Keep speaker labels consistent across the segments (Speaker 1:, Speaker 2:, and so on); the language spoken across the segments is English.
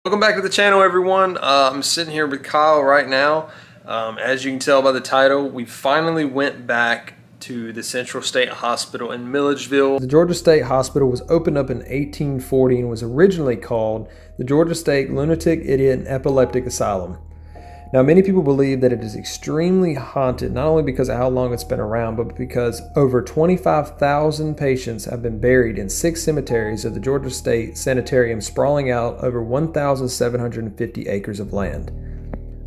Speaker 1: Welcome back to the channel, everyone. I'm sitting here with Kyle right now. As you can tell by the title, we finally went back to the Central State Hospital in Milledgeville. The Georgia State Hospital was opened up in 1840 and was originally called the Georgia State Lunatic, Idiot, and Epileptic Asylum. Now, many people believe that it is extremely haunted, not only because of how long it's been around, but because over 25,000 patients have been buried in 6 cemeteries of the Georgia State Sanitarium, sprawling out over 1,750 acres of land.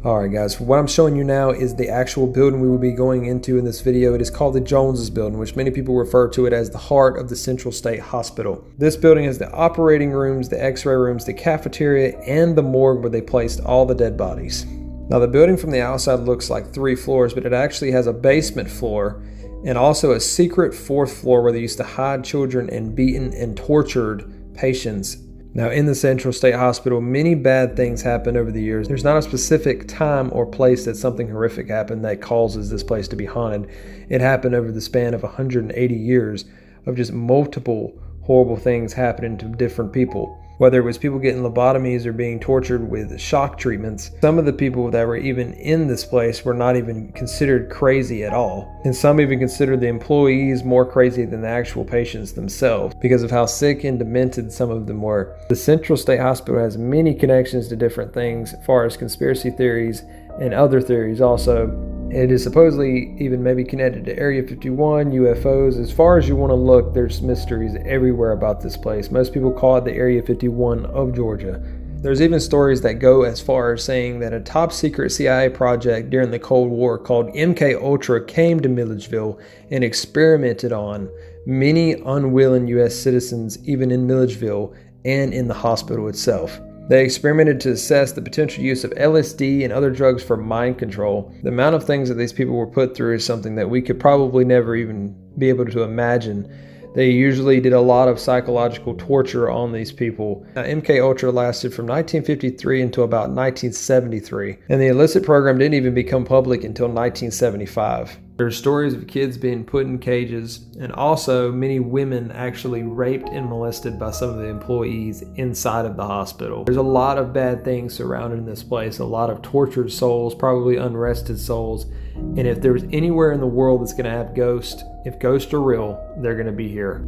Speaker 1: Alright guys, what I'm showing you now is the actual building we will be going into in this video. It is called the Joneses Building, which many people refer to it as the heart of the Central State Hospital. This building has the operating rooms, the x-ray rooms, the cafeteria, and the morgue where they placed all the dead bodies. Now, the building from the outside looks like 3 floors, but it actually has a basement floor and also a secret 4th floor where they used to hide children and beaten and tortured patients. Now, in the Central State Hospital, many bad things happen over the years. There's not a specific time or place that something horrific happened that causes this place to be haunted. It happened over the span of 180 years of just multiple horrible things happening to different people. Whether it was people getting lobotomies or being tortured with shock treatments, some of the people that were even in this place were not even considered crazy at all. And some even considered the employees more crazy than the actual patients themselves because of how sick and demented some of them were. The Central State Hospital has many connections to different things as far as conspiracy theories and other theories also. It is supposedly even maybe connected to Area 51, UFOs. As far as you want to look, there's mysteries everywhere about this place. Most people call it the Area 51 of Georgia. There's even stories that go as far as saying that a top secret CIA project during the Cold War called MK Ultra came to Milledgeville and experimented on many unwilling U.S. citizens, even in Milledgeville and in the hospital itself. They experimented to assess the potential use of LSD and other drugs for mind control. The amount of things that these people were put through is something that we could probably never even be able to imagine. They usually did a lot of psychological torture on these people. Now, MK Ultra lasted from 1953 until about 1973, and the illicit program didn't even become public until 1975. There are stories of kids being put in cages, and also many women actually raped and molested by some of the employees inside of the hospital. There's a lot of bad things surrounding this place, a lot of tortured souls, probably unrested souls, and if there's anywhere in the world that's going to have ghosts, if ghosts are real, they're going to be here.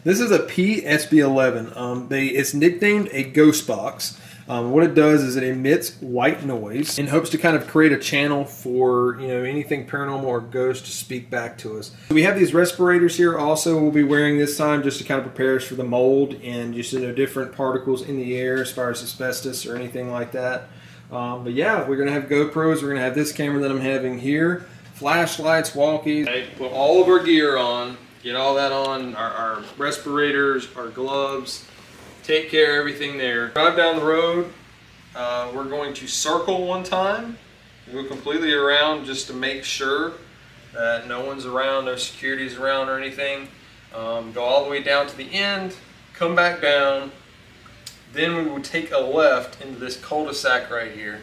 Speaker 1: This is a PSB-11. It's nicknamed a ghost box. What it does is it emits white noise in hopes to kind of create a channel for anything paranormal or ghost to speak back to us. We have these respirators here also we'll be wearing this time just to kind of prepare us for the mold and just different particles in the air as far as asbestos or anything like that. But yeah, we're going to have GoPros. We're going to have this camera that I'm having here, flashlights, walkies. Put all of our gear on. Get all that on, our respirators, our gloves, take care of everything there. Drive down the road, we're going to circle one time, go completely around just to make sure that no one's around, no security's around or anything. Go all the way down to the end, come back down, then we will take a left into this cul-de-sac right here.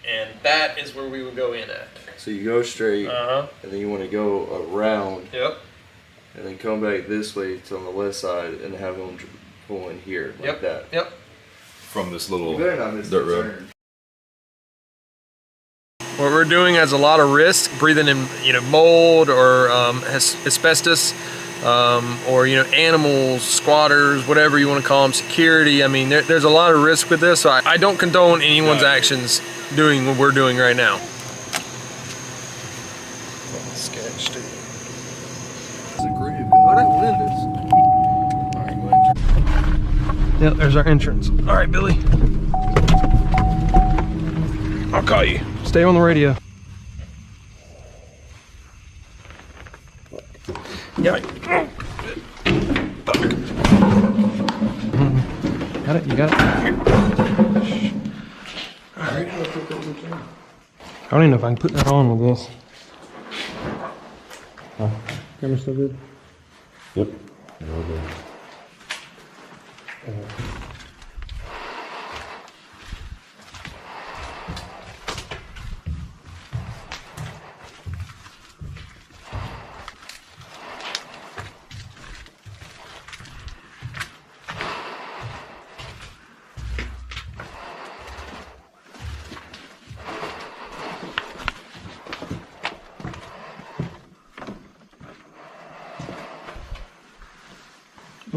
Speaker 1: And that is where we would go in at.
Speaker 2: So you go straight, and then you want to go around.
Speaker 1: Yep.
Speaker 2: And then come back this way to on the left side and have them pull in here like that.
Speaker 1: Yep.
Speaker 3: From this little dirt road.
Speaker 1: What we're doing has a lot of risk, breathing in mold or asbestos, or animals, squatters, whatever you want to call them, security. I mean, there's a lot of risk with this. So I don't condone anyone's actions doing what we're doing right now. Sketch, dude. Yep, there's our entrance. All right, Billy. I'll call you. Stay on the radio. Yeah. Got it? You got it? All right. I don't even know if I can put that on with this. Oh, camera still good?
Speaker 3: Yep.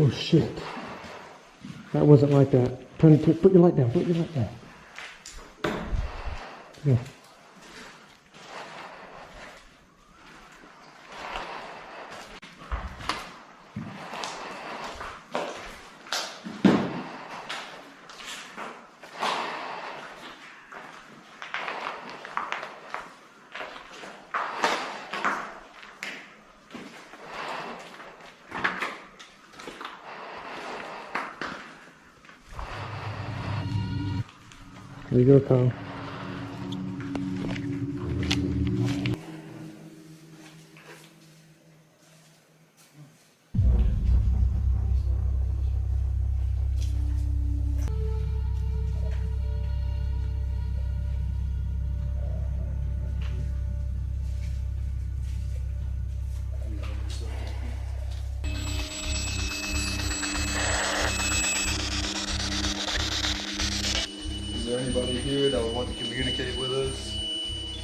Speaker 1: Oh shit. That wasn't like that. Put your light down. Put your light down. Yeah. There you go, Kyle.
Speaker 2: Is there anybody here that would want to communicate with us?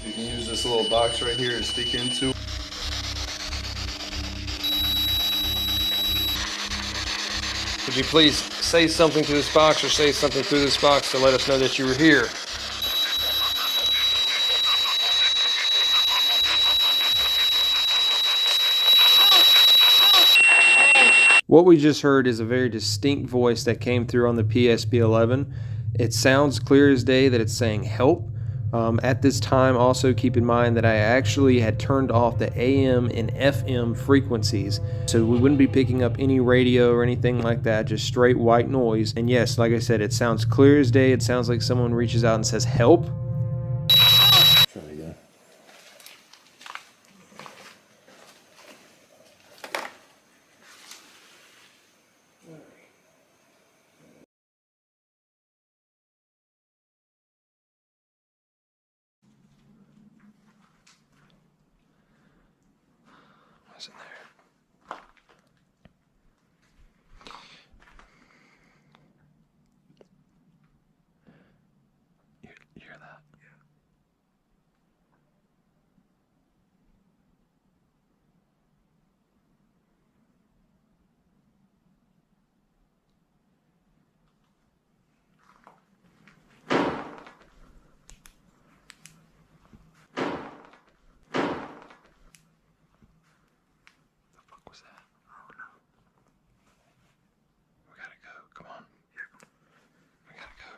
Speaker 2: You can use this little box right here to speak into.
Speaker 1: Would you please say something to this box or say something through this box to let us know that you were here? What we just heard is a very distinct voice that came through on the PSP-11. It sounds clear as day that it's saying help. At this time, also keep in mind that I actually had turned off the AM and FM frequencies, so we wouldn't be picking up any radio or anything like that, just straight white noise. And yes, like I said, it sounds clear as day. It sounds like someone reaches out and says help.
Speaker 3: Try it again.
Speaker 1: What's in there? You hear that? Yeah. What was that? Oh no. We gotta go. Come on. Yeah. We gotta go.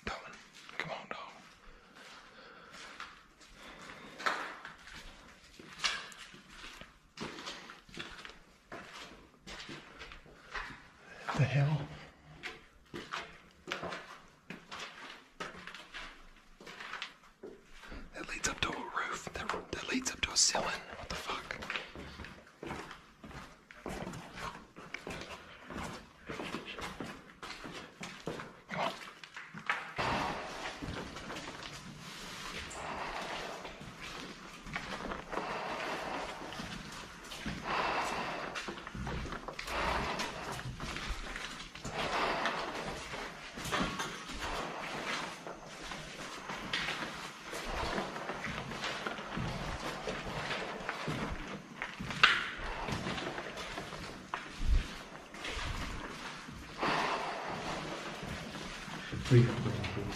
Speaker 1: Dolan, come on, dog. What the hell? That leads up to a roof. That leads up to a ceiling. What the fuck? Come on.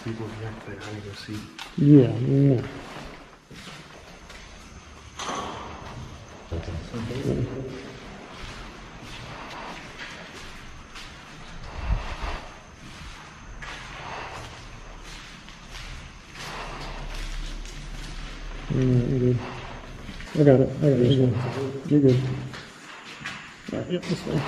Speaker 2: People back there, I need to see.
Speaker 1: Yeah. You're good. I got it. You're good. You're good. All right, yep, this way.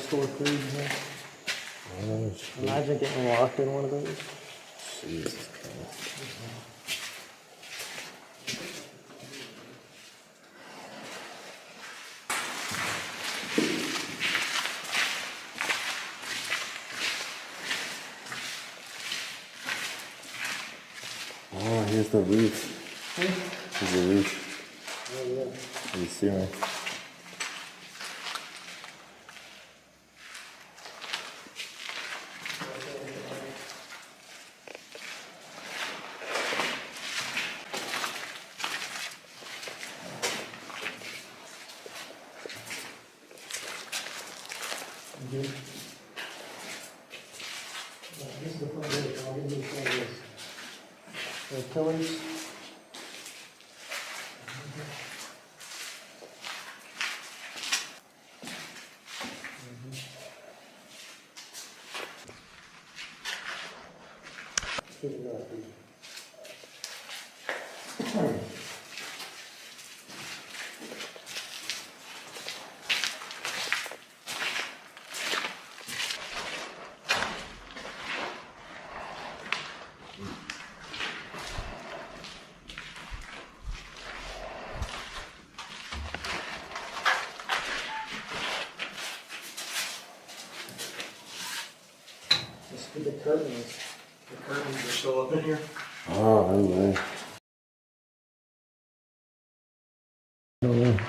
Speaker 1: Store food in here.
Speaker 3: Oh, shit.
Speaker 1: Imagine getting locked in one of those.
Speaker 3: Jesus Christ. Oh, here's the roof. Here's the roof.
Speaker 1: Oh, yeah.
Speaker 3: You see me?
Speaker 1: This is the front door. I'll give you a front door. The pillars. The curtains. The curtains are still up in here.
Speaker 3: Oh, no way. No way.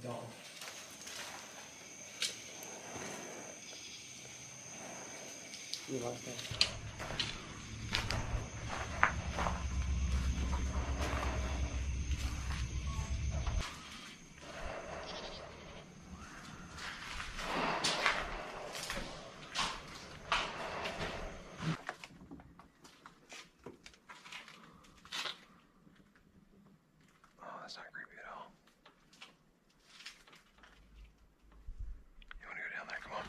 Speaker 1: Dawn. You like that?
Speaker 2: Oh, that's not creepy at all. You want to go down there? Come on.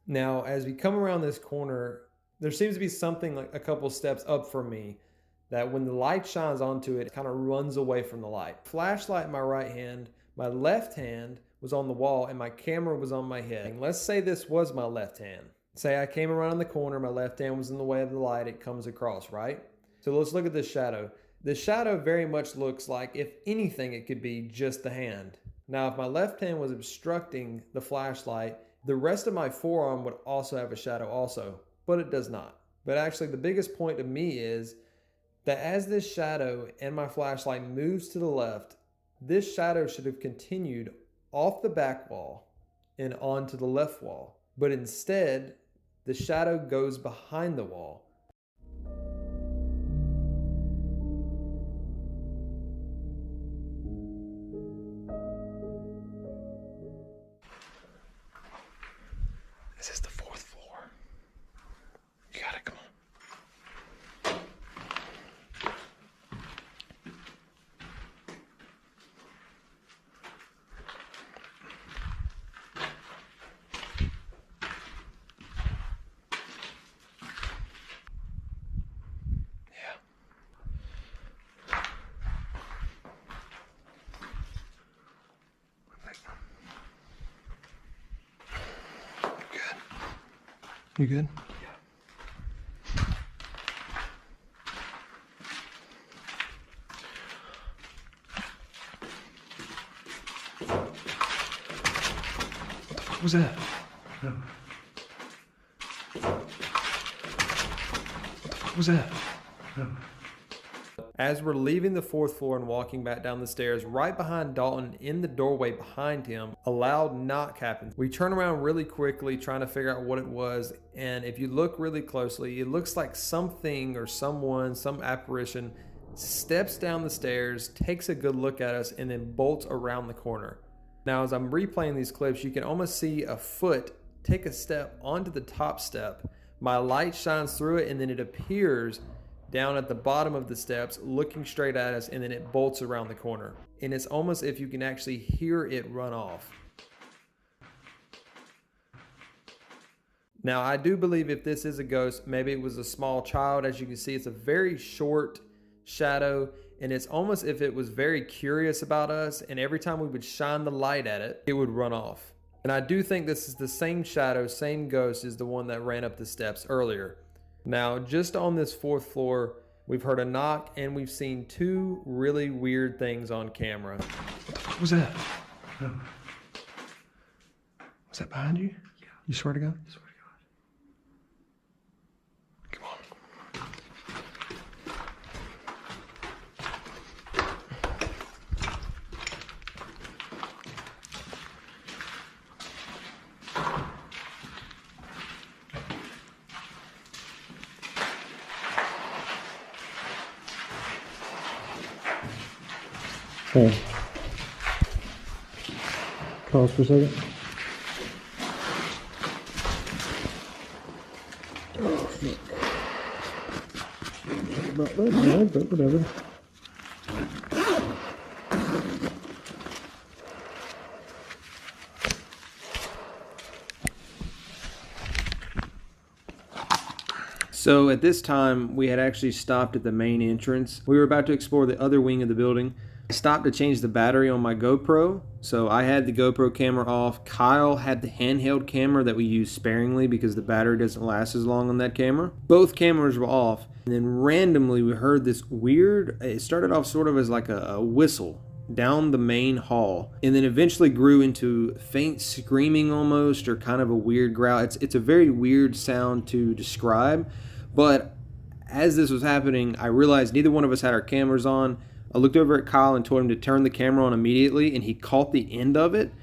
Speaker 1: Now, as we come around this corner, there seems to be something like a couple steps up from me that when the light shines onto it, it kind of runs away from the light. Flashlight in my right hand, my left hand was on the wall, and my camera was on my head. And let's say this was my left hand. Say I came around the corner, my left hand was in the way of the light, it comes across, right? So let's look at this shadow. The shadow very much looks like, if anything, it could be just the hand. Now, if my left hand was obstructing the flashlight, the rest of my forearm would also have a shadow also, but it does not. But actually, the biggest point to me is that as this shadow and my flashlight moves to the left, this shadow should have continued off the back wall and onto the left wall. But instead, the shadow goes behind the wall.
Speaker 2: This is the 4th floor. You got it, come on.
Speaker 1: You good? What was that? No. What was that? No. As we're leaving the 4th floor and walking back down the stairs, right behind Dalton, in the doorway behind him, a loud knock happens. We turn around really quickly, trying to figure out what it was, and if you look really closely, it looks like something or someone, some apparition, steps down the stairs, takes a good look at us, and then bolts around the corner. Now, as I'm replaying these clips, you can almost see a foot take a step onto the top step. My light shines through it, and then it appears down at the bottom of the steps, looking straight at us, and then it bolts around the corner. And it's almost if you can actually hear it run off. Now, I do believe if this is a ghost, maybe it was a small child. As you can see, it's a very short shadow, and it's almost if it was very curious about us, and every time we would shine the light at it, it would run off. And I do think this is the same shadow, same ghost as the one that ran up the steps earlier. Now, just on this 4th floor, we've heard a knock and we've seen 2 really weird things on camera. What was that? No. Was that behind you? Yeah. You swear to God? I swear to God. Come on.
Speaker 3: Hey. Pause for a second. Oh, fuck. About that bad, but whatever.
Speaker 1: So at this time, we had actually stopped at the main entrance. We were about to explore the other wing of the building. I stopped to change the battery on my GoPro. So I had the GoPro camera off. Kyle had the handheld camera that we use sparingly because the battery doesn't last as long on that camera. Both cameras were off. And then randomly we heard this weird, it started off sort of as like a whistle down the main hall, and then eventually grew into faint screaming almost, or kind of a weird growl. It's a very weird sound to describe, but as this was happening, I realized neither one of us had our cameras on. I looked over at Kyle and told him to turn the camera on immediately, and he caught the end of it.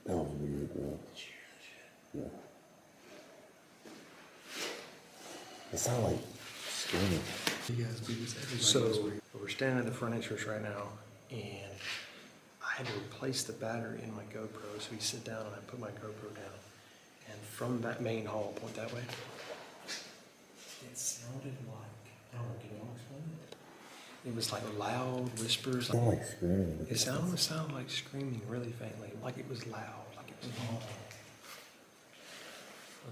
Speaker 3: That was weird, bro. Yeah. It sounded like screaming.
Speaker 1: So we're standing at the front entrance right now, and I had to replace the battery in my GoPro, so we sit down and I put my GoPro down, and from that main hall, point that way, it sounded like, I don't know, can you explain it? It was like loud whispers.
Speaker 3: It sounded like screaming.
Speaker 1: It sounded like screaming really faintly, like it was loud, like it was long.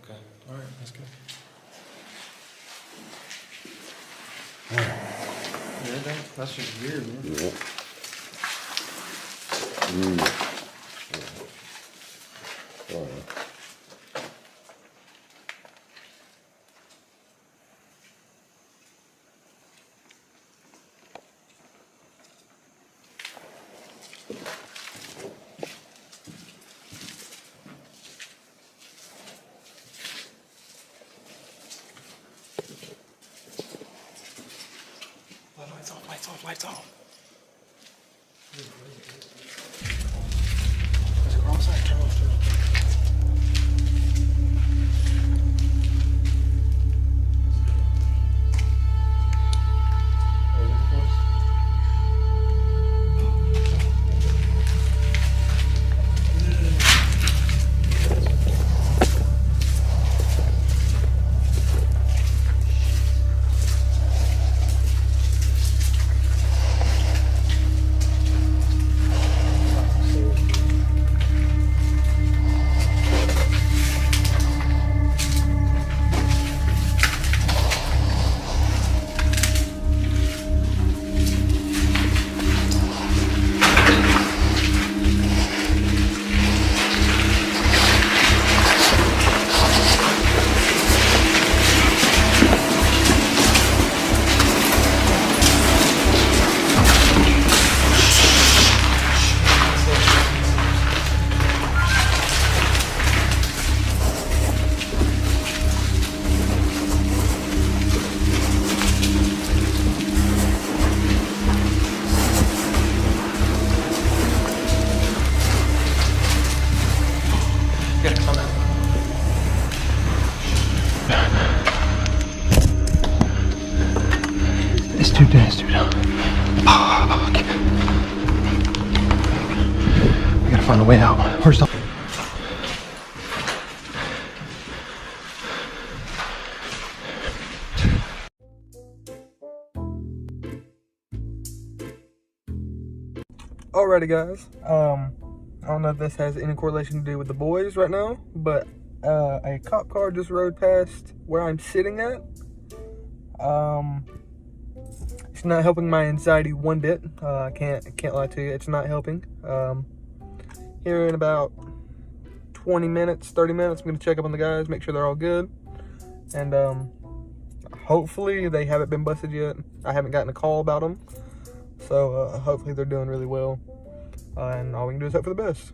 Speaker 1: Okay, all right, that's good. Yeah, that's just weird, man.
Speaker 3: Yeah. Oh, yeah.
Speaker 1: Lights off. There's a wrong side, turn off. dude. Fuck. We gotta find a way out. Where's the... Alrighty guys, I don't know if this has any correlation to do with the boys right now, but a cop car just rode past where I'm sitting at. It's not helping my anxiety one bit. I can't lie to you, it's not helping. Here in about 20 minutes, 30 minutes, I'm gonna check up on the guys, make sure they're all good, and hopefully they haven't been busted yet. I haven't gotten a call about them, so hopefully they're doing really well, and all we can do is hope for the best.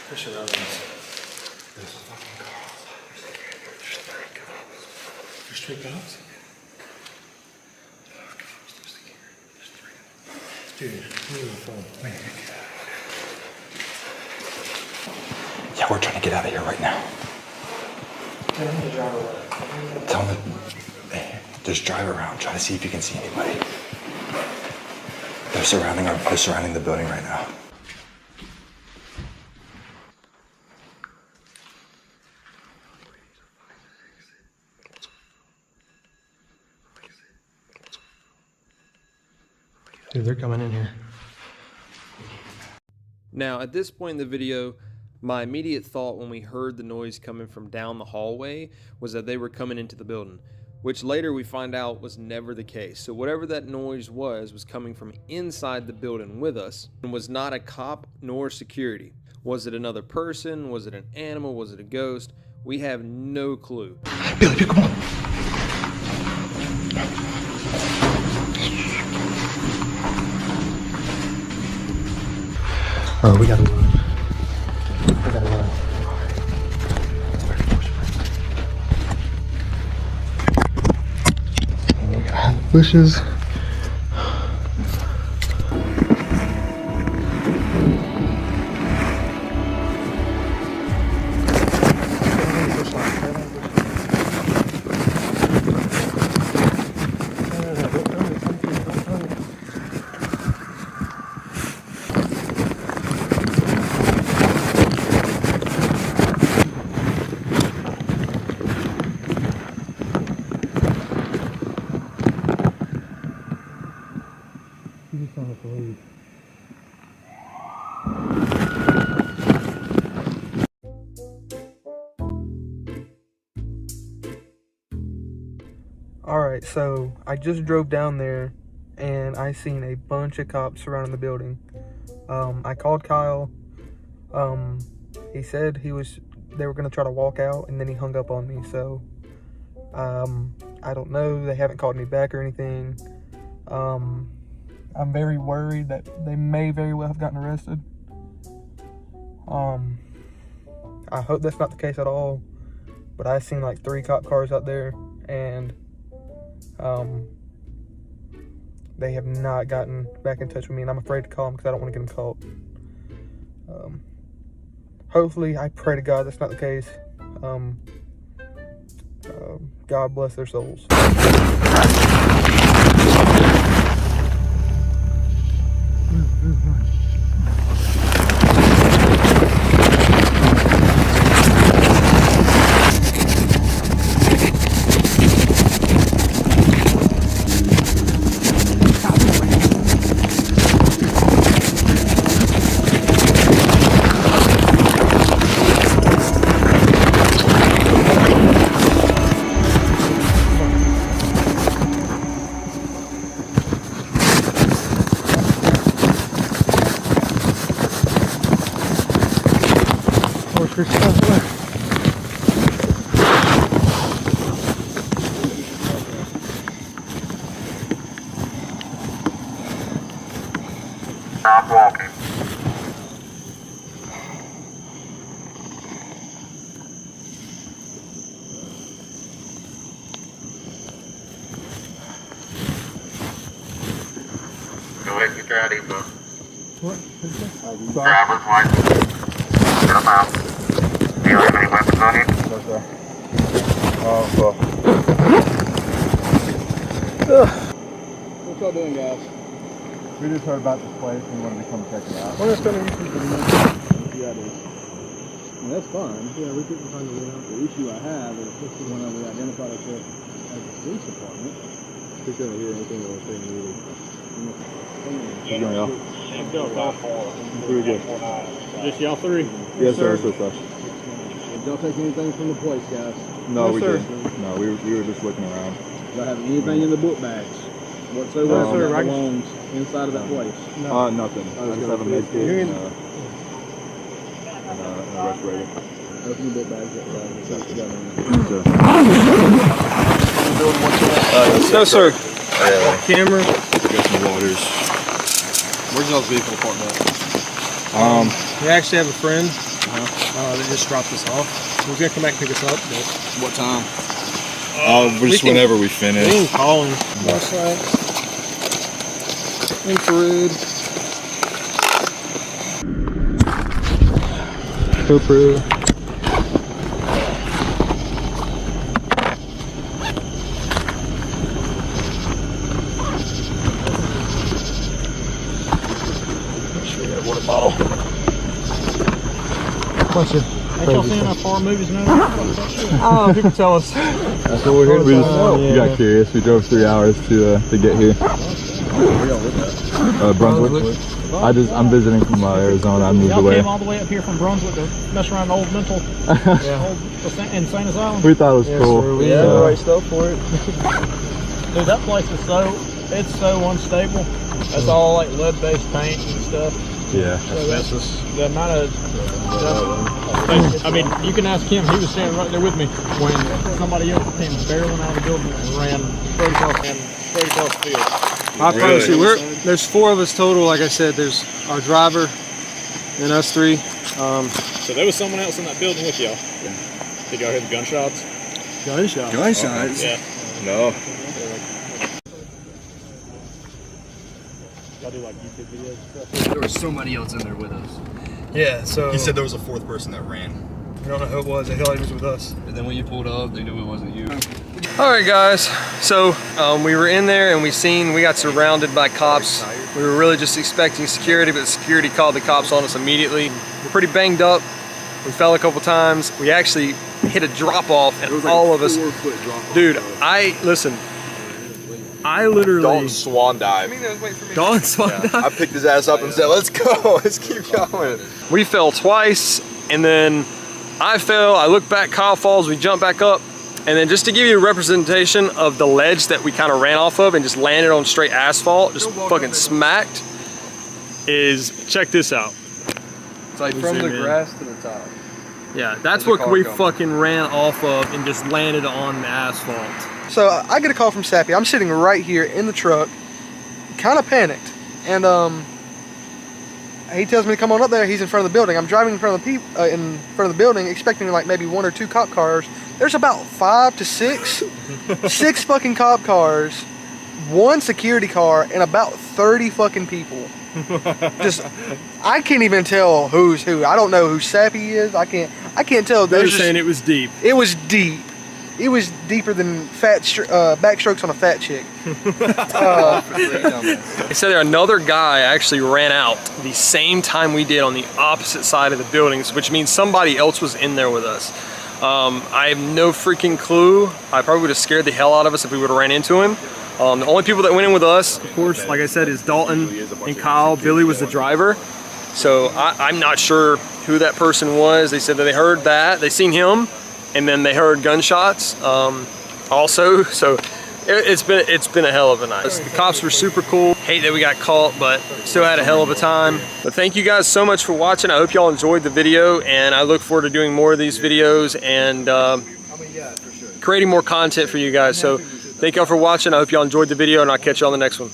Speaker 1: Push it out. There's fucking cars. There's 3 cops. There's 3 cops? Dude, move the phone.
Speaker 4: Yeah, we're trying to get out of here right now.
Speaker 1: Tell him to drive away.
Speaker 4: Tell him to just drive around, try to see if you can see anybody. They're surrounding the building right now.
Speaker 1: Dude, they're coming in here. Now, at this point in the video, my immediate thought when we heard the noise coming from down the hallway was that they were coming into the building, which later we find out was never the case. So whatever that noise was coming from inside the building with us and was not a cop nor security. Was it another person? Was it an animal? Was it a ghost? We have no clue.
Speaker 4: Billy, come on.
Speaker 1: Oh, we gotta run. We gotta run. Bushes. Alright, so I just drove down there and I seen a bunch of cops surrounding the building. I called Kyle. He said they were gonna try to walk out, and then he hung up on me. So I don't know, they haven't called me back or anything. I'm very worried that they may very well have gotten arrested. I hope that's not the case at all, but I seen like 3 cop cars out there, and they have not gotten back in touch with me, and I'm afraid to call them because I don't want to get them caught. Hopefully, I pray to God that's not the case. God bless their souls.
Speaker 5: Stop walking. Go ahead and get your ID book. Driver's license. Get them out. Do you have any weapons on you?
Speaker 2: No, sir. Fuck. What y'all doing, guys? We just heard about this place and wanted to come check it out. We're just going to use the yeah, it is. And that's fine. Yeah, we couldn't find the way out. The issue I have is this is when we identified ourselves as the police department. We couldn't hear anything that was saying really. You're going to go?
Speaker 6: Let's go, Kyle.
Speaker 2: Pretty good.
Speaker 6: Just y'all three?
Speaker 2: Yes, sir. Did y'all take anything from the place, guys? No, we didn't. No, we were just looking around. Y'all have anything in the book bags? Whatsoever that belongs inside of that place? No. Nothing. I just have a med kit and a respirator. Open the book bags up.
Speaker 1: No, sir.
Speaker 2: Camera. Got some waters. Where's y'all's vehicle parked at?
Speaker 1: We actually have a friend that just dropped us off. We're gonna come back and pick us up. But
Speaker 2: What time?
Speaker 4: Just whenever we finish.
Speaker 1: we can call him.
Speaker 2: Flashlight. Infrared. GoPro. Water bottle. Bunch of
Speaker 6: Ain't y'all seen our horror movies now?
Speaker 1: Oh, people tell us.
Speaker 2: That's what we're here to
Speaker 4: We got curious. We drove 3 hours to get here. Brunswick. I'm visiting from Arizona. I moved
Speaker 6: Y'all
Speaker 4: away.
Speaker 6: came all the way up here from Brunswick to mess around the old mental, old insane asylum.
Speaker 4: We thought it was cool.
Speaker 2: Sir, we had the right stuff for it.
Speaker 6: Dude, that place is it's so unstable. That's all like lead-based paint and stuff.
Speaker 4: Yeah.
Speaker 6: So the amount of I mean, you can ask him. He was standing right there with me when somebody else came barreling out of the building and ran straight across the field.
Speaker 1: I promise you, there's 4 of us total. Like I said, there's our driver and us 3.
Speaker 6: So there was someone else in that building with y'all. Yeah. Did y'all hear the gunshots?
Speaker 2: Gunshots?
Speaker 6: Yeah.
Speaker 4: No.
Speaker 6: Y'all do like YouTube videos and stuff?
Speaker 7: There was somebody else in there with us.
Speaker 1: Yeah, so
Speaker 4: He said there was a 4th person that ran.
Speaker 1: I don't know who it was. They thought he was with us.
Speaker 7: And then when you pulled up, they knew it wasn't you.
Speaker 1: All right, guys. So we were in there and we got surrounded by cops. We were really just expecting security, but security called the cops on us immediately. We're pretty banged up. We fell a couple times. We actually hit a drop off, and all of us. Dude, I literally.
Speaker 4: Dalton swan dive.
Speaker 1: Dalton swan dive.
Speaker 4: I picked his ass up and said, "Let's go. Let's keep going."
Speaker 1: We fell twice, and then I fell. I looked back. Kyle falls. We jump back up. And then just to give you a representation of the ledge that we kind of ran off of and just landed on straight asphalt, just fucking smacked, is, check this out.
Speaker 2: It's like from the grass to the top.
Speaker 1: Yeah, that's what we fucking ran off of and just landed on the asphalt.
Speaker 8: So I get a call from Sappy. I'm sitting right here in the truck, kind of panicked. And he tells me to come on up there. He's in front of the building. I'm driving in front of the building, expecting like maybe 1 or 2 cop cars. There's about 5 to 6, 6 fucking cop cars, 1 security car, and about 30 fucking people. Just, I can't even tell who's who. I don't know who Sappy is. I can't tell.
Speaker 1: They're saying it was deep.
Speaker 8: It was deep. It was deeper than backstrokes on a fat chick.
Speaker 1: They said there another guy actually ran out the same time we did on the opposite side of the buildings, which means somebody else was in there with us. I have no freaking clue. I probably would have scared the hell out of us if we would have ran into him. The only people that went in with us, of course, like I said, is Dalton and Kyle. Billy was the driver. So I'm not sure who that person was. They said that they heard that, they seen him, and then they heard gunshots also. So it's been a hell of a night. The cops were super cool. Hate that we got caught, but still had a hell of a time. But thank you guys so much for watching. I hope y'all enjoyed the video, and I look forward to doing more of these videos and creating more content for you guys. So thank y'all for watching. I hope y'all enjoyed the video, and I'll catch you on the next one.